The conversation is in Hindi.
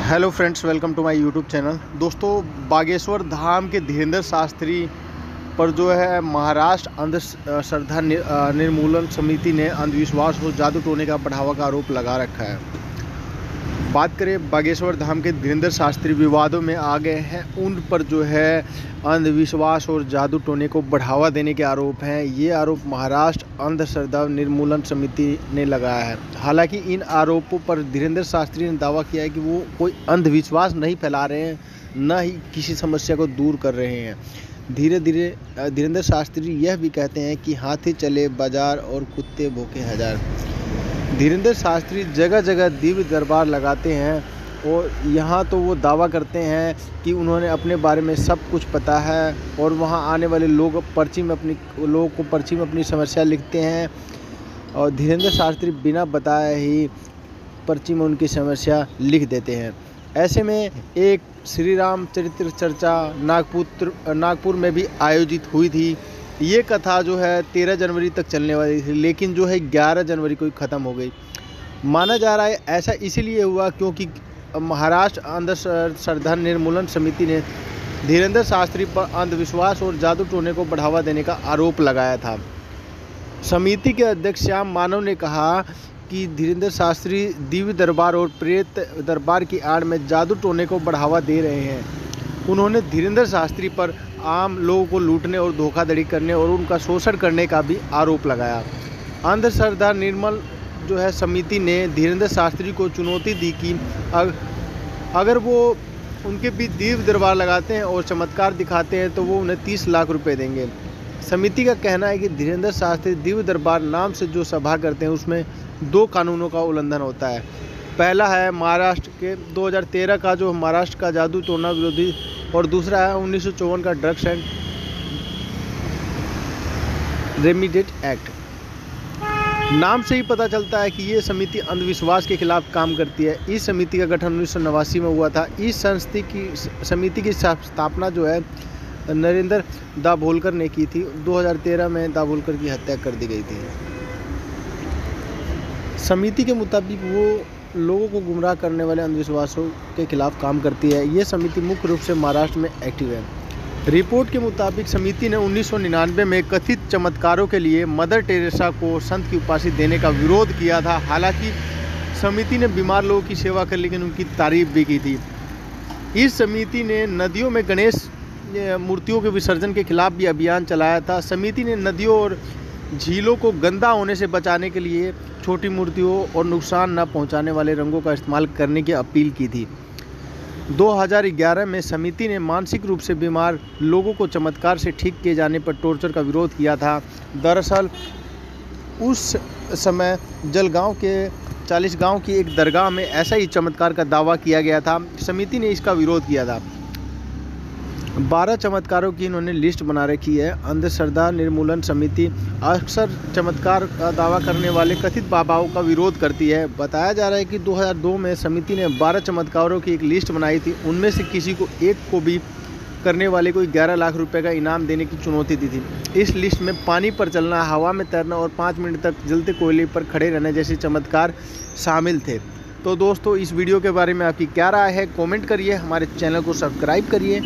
Hello friends, welcome to my YouTube channel. दोस्तों, बागेश्वर धाम के धीरेंद्र शास्त्री पर जो है महाराष्ट्र अंधश्रद्धा निर्मूलन समिति ने अंधविश्वास और जादू टोने का बढ़ावा का आरोप लगा रखा है। बात करें बागेश्वर धाम के धीरेंद्र शास्त्री विवादों में आ गए हैं, उन पर जो है अंधविश्वास और जादू टोने को बढ़ावा देने के आरोप हैं। ये आरोप महाराष्ट्र अंधश्रद्धा निर्मूलन समिति ने लगाया है। हालांकि इन आरोपों पर धीरेंद्र शास्त्री ने दावा किया है कि वो कोई अंधविश्वास नहीं फैला रहे हैं, न ही किसी समस्या को दूर कर रहे हैं। धीरे धीरे धीरेंद्र शास्त्री यह भी कहते हैं कि हाथी चले बाजार और कुत्ते भूखे हजार। धीरेंद्र शास्त्री जगह जगह दिव्य दरबार लगाते हैं और यहाँ तो वो दावा करते हैं कि उन्होंने अपने बारे में सब कुछ पता है और वहाँ आने वाले लोगों को पर्ची में अपनी समस्या लिखते हैं और धीरेंद्र शास्त्री बिना बताए ही पर्ची में उनकी समस्या लिख देते हैं। ऐसे में एक श्री राम चरित्र चर्चा नागपुर में भी आयोजित हुई थी। ये कथा जो है 13 जनवरी तक चलने वाली थी, लेकिन जो है 11 जनवरी को ही ख़त्म हो गई। माना जा रहा है ऐसा इसीलिए हुआ क्योंकि महाराष्ट्र अंधश्रद्धा निर्मूलन समिति ने धीरेंद्र शास्त्री पर अंधविश्वास और जादू टोने को बढ़ावा देने का आरोप लगाया था। समिति के अध्यक्ष श्याम मानव ने कहा कि धीरेंद्र शास्त्री दिव्य दरबार और प्रेत दरबार की आड़ में जादू टोने को बढ़ावा दे रहे हैं। उन्होंने धीरेंद्र शास्त्री पर आम लोगों को लूटने और धोखाधड़ी करने और उनका शोषण करने का भी आरोप लगाया। अंधश्रद्धा निर्मल जो है समिति ने धीरेंद्र शास्त्री को चुनौती दी कि अगर वो उनके बीच दिव्य दरबार लगाते हैं और चमत्कार दिखाते हैं तो वो उन्हें 30 लाख रुपए देंगे। समिति का कहना है कि धीरेंद्र शास्त्री दिव्य दरबार नाम से जो सभा करते हैं उसमें 2 कानूनों का उल्लंघन होता है। पहला है महाराष्ट्र के 2013 का जो महाराष्ट्र का जादू टोना विरोधी और दूसरा है 1954 का ड्रग्स एंड रेमिडेट एक्ट। नाम से ही पता चलता है कि ये समिति अंधविश्वास के खिलाफ काम करती है। इस समिति का गठन 1989 में हुआ था। इस समिति की स्थापना जो है नरेंद्र दाभोलकर ने की थी। 2013 में दाभोलकर की हत्या कर दी गई थी। समिति के मुताबिक वो लोगों को गुमराह करने वाले अंधविश्वासों के खिलाफ काम करती है। ये समिति मुख्य रूप से महाराष्ट्र में एक्टिव है। रिपोर्ट के मुताबिक समिति ने 1999 में कथित चमत्कारों के लिए मदर टेरेसा को संत की उपाधि देने का विरोध किया था। हालांकि समिति ने बीमार लोगों की सेवा कर लेकिन उनकी तारीफ भी की थी। इस समिति ने नदियों में गणेश मूर्तियों के विसर्जन के खिलाफ भी अभियान चलाया था। समिति ने नदियों और झीलों को गंदा होने से बचाने के लिए छोटी मूर्तियों और नुकसान न पहुंचाने वाले रंगों का इस्तेमाल करने की अपील की थी। 2011 में समिति ने मानसिक रूप से बीमार लोगों को चमत्कार से ठीक किए जाने पर टॉर्चर का विरोध किया था। दरअसल उस समय जलगांव के 40 गांव की एक दरगाह में ऐसा ही चमत्कार का दावा किया गया था। समिति ने इसका विरोध किया था। 12 चमत्कारों की इन्होंने लिस्ट बना रखी है। अंधश्रद्धा निर्मूलन समिति अक्सर चमत्कार का दावा करने वाले कथित बाबाओं का विरोध करती है। बताया जा रहा है कि 2002 में समिति ने 12 चमत्कारों की एक लिस्ट बनाई थी। उनमें से किसी को एक को भी करने वाले को 11 लाख रुपए का इनाम देने की चुनौती दी थी। इस लिस्ट में पानी पर चलना, हवा में तैरना और 5 मिनट तक जलते कोयले पर खड़े रहने जैसे चमत्कार शामिल थे। तो दोस्तों, इस वीडियो के बारे में आपकी क्या राय है, कमेंट करिए। हमारे चैनल को सब्सक्राइब करिए।